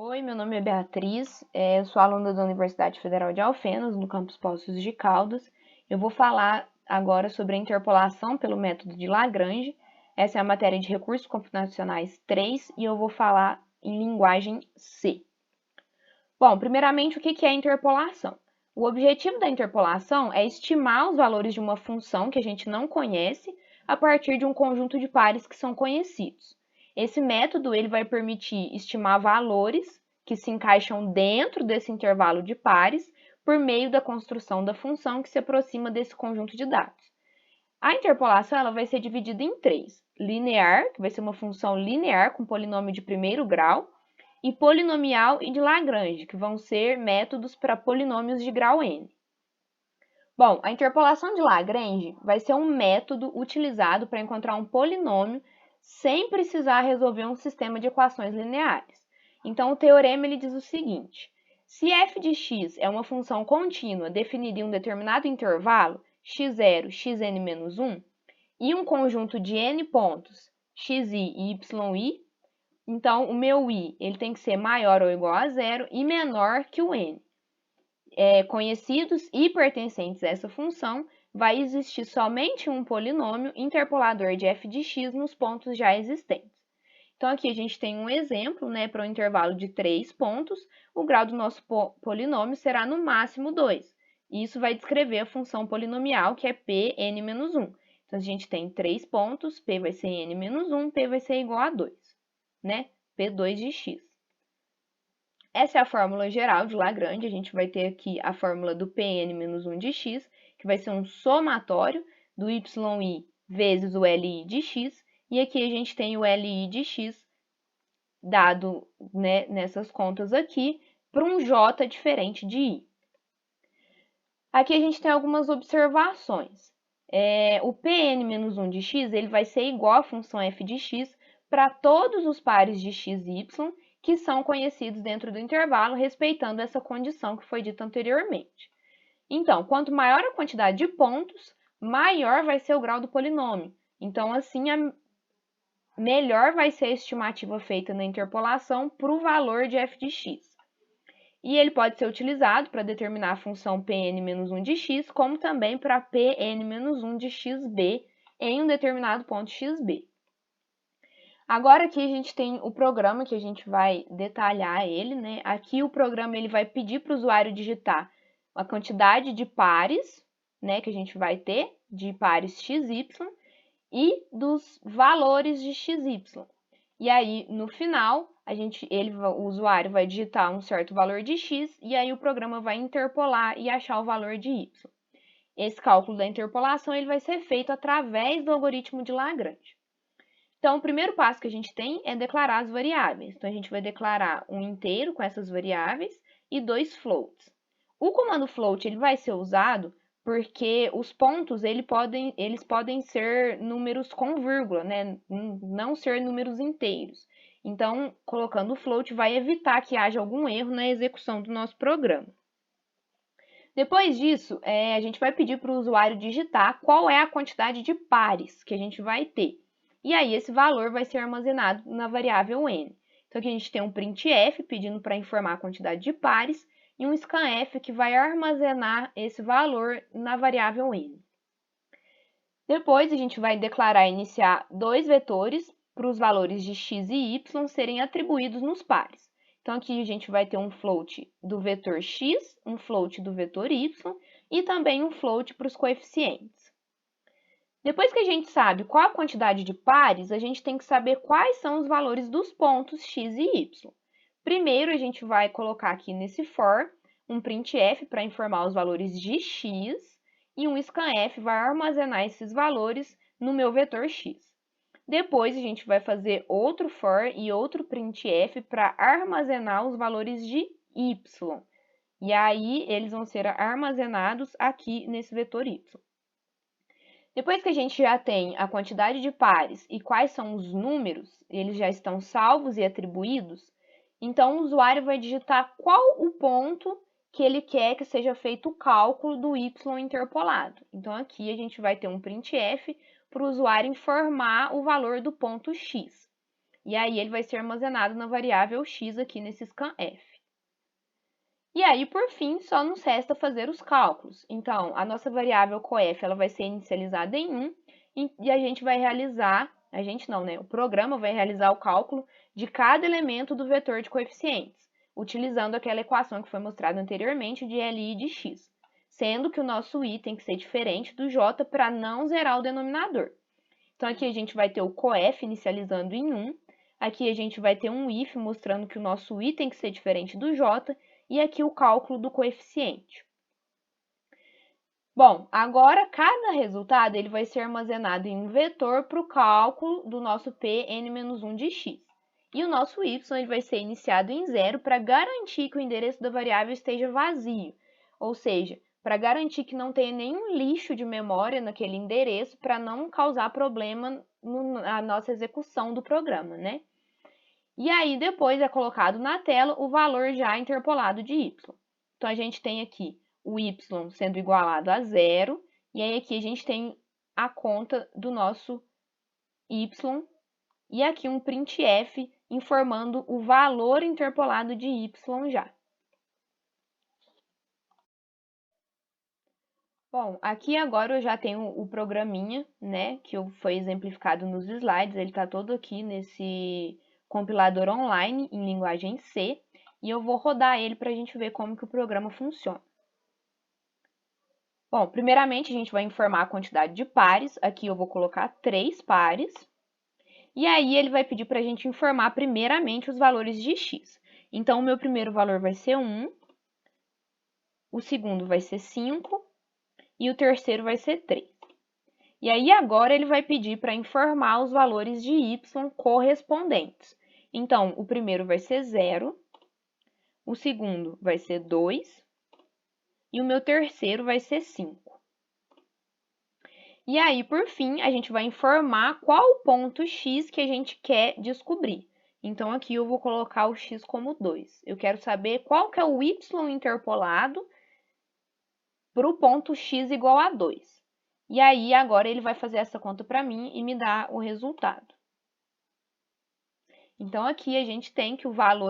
Oi, meu nome é Beatriz, eu sou aluna da Universidade Federal de Alfenas, no campus Poços de Caldas. Eu vou falar agora sobre a interpolação pelo método de Lagrange. Essa é a matéria de recursos computacionais 3 e eu vou falar em linguagem C. Bom, primeiramente, o que é a interpolação? O objetivo da interpolação é estimar os valores de uma função que a gente não conhece a partir de um conjunto de pares que são conhecidos. Esse método ele vai permitir estimar valores que se encaixam dentro desse intervalo de pares por meio da construção da função que se aproxima desse conjunto de dados. A interpolação ela vai ser dividida em três: linear, que vai ser uma função linear com polinômio de primeiro grau, e polinomial e de Lagrange, que vão ser métodos para polinômios de grau n. Bom, a interpolação de Lagrange vai ser um método utilizado para encontrar um polinômio sem precisar resolver um sistema de equações lineares. Então, o teorema ele diz o seguinte: se f de x é uma função contínua definida em um determinado intervalo, x0, xn-1, e um conjunto de n pontos, xi e yi, então o meu i ele tem que ser maior ou igual a zero e menor que o n. Conhecidos e pertencentes a essa função, vai existir somente um polinômio interpolador de f de x nos pontos já existentes. Então, aqui a gente tem um exemplo, para um intervalo de 3 pontos, o grau do nosso polinômio será no máximo 2. Isso vai descrever a função polinomial, que é Pn-1. Então, a gente tem 3 pontos, P vai ser n-1, P vai ser igual a 2, P2 de x. Essa é a fórmula geral de Lagrange. A gente vai ter aqui a fórmula do Pn-1 de x, que vai ser um somatório do yi vezes o li de x, e aqui a gente tem o li de x dado nessas contas aqui para um j diferente de i. Aqui a gente tem algumas observações. O Pn-1 de x ele vai ser igual à função f de x para todos os pares de x e y que são conhecidos dentro do intervalo, respeitando essa condição que foi dita anteriormente. Então, quanto maior a quantidade de pontos, maior vai ser o grau do polinômio. Então, assim, melhor vai ser a estimativa feita na interpolação para o valor de f de x. E ele pode ser utilizado para determinar a função Pn-1 de x, como também para Pn-1 de xb em um determinado ponto xb. Agora aqui a gente tem o programa que a gente vai detalhar ele, Aqui o programa ele vai pedir para o usuário digitar a quantidade de pares, que a gente vai ter, de pares xy, e dos valores de xy. E aí, no final, o usuário vai digitar um certo valor de x, e aí o programa vai interpolar e achar o valor de y. Esse cálculo da interpolação ele vai ser feito através do algoritmo de Lagrange. Então, o primeiro passo que a gente tem é declarar as variáveis. Então, a gente vai declarar um inteiro com essas variáveis e 2 floats. O comando float ele vai ser usado porque os pontos eles podem ser números com vírgula, não ser números inteiros. Então, colocando o float vai evitar que haja algum erro na execução do nosso programa. Depois disso, a gente vai pedir para o usuário digitar qual é a quantidade de pares que a gente vai ter. E aí, esse valor vai ser armazenado na variável n. Então, aqui a gente tem um printf pedindo para informar a quantidade de pares e um scanf que vai armazenar esse valor na variável n. Depois, a gente vai declarar e iniciar dois vetores para os valores de x e y serem atribuídos nos pares. Então, aqui a gente vai ter um float do vetor x, um float do vetor y e também um float para os coeficientes. Depois que a gente sabe qual a quantidade de pares, a gente tem que saber quais são os valores dos pontos x e y. Primeiro, a gente vai colocar aqui nesse for um printf para informar os valores de x e um scanf vai armazenar esses valores no meu vetor x. Depois, a gente vai fazer outro for e outro printf para armazenar os valores de y. E aí, eles vão ser armazenados aqui nesse vetor y. Depois que a gente já tem a quantidade de pares e quais são os números, eles já estão salvos e atribuídos, então o usuário vai digitar qual o ponto que ele quer que seja feito o cálculo do y interpolado. Então, aqui a gente vai ter um printf para o usuário informar o valor do ponto x. E aí ele vai ser armazenado na variável x aqui nesse scanf. E aí, por fim, só nos resta fazer os cálculos. Então, a nossa variável coef ela vai ser inicializada em 1 e a gente vai realizar, a gente não, né? O programa vai realizar o cálculo de cada elemento do vetor de coeficientes, utilizando aquela equação que foi mostrada anteriormente de Li de x, sendo que o nosso i tem que ser diferente do j para não zerar o denominador. Então, aqui a gente vai ter o coef inicializando em 1, aqui a gente vai ter um if mostrando que o nosso i tem que ser diferente do j, e aqui o cálculo do coeficiente. Bom, agora cada resultado ele vai ser armazenado em um vetor para o cálculo do nosso Pn-1 de x. E o nosso y ele vai ser iniciado em 0 para garantir que o endereço da variável esteja vazio, ou seja, para garantir que não tenha nenhum lixo de memória naquele endereço para não causar problema na nossa execução do programa, né? E aí, depois é colocado na tela o valor já interpolado de y. Então, a gente tem aqui o y sendo igualado a 0, e aí aqui a gente tem a conta do nosso y, e aqui um printf informando o valor interpolado de y já. Bom, aqui agora eu já tenho o programinha, né, que foi exemplificado nos slides, ele está todo aqui nesse compilador online em linguagem C, e eu vou rodar ele para a gente ver como que o programa funciona. Bom, primeiramente a gente vai informar a quantidade de pares, aqui eu vou colocar 3 pares, e aí ele vai pedir para a gente informar primeiramente os valores de x. Então, o meu primeiro valor vai ser 1, o segundo vai ser 5, e o terceiro vai ser 3. E aí, agora, ele vai pedir para informar os valores de y correspondentes. Então, o primeiro vai ser 0, o segundo vai ser 2, e o meu terceiro vai ser 5. E aí, por fim, a gente vai informar qual o ponto x que a gente quer descobrir. Então, aqui eu vou colocar o x como 2. Eu quero saber qual que é o y interpolado para o ponto x igual a 2. E aí, agora, ele vai fazer essa conta para mim e me dar o resultado. Então, aqui a gente tem que o valor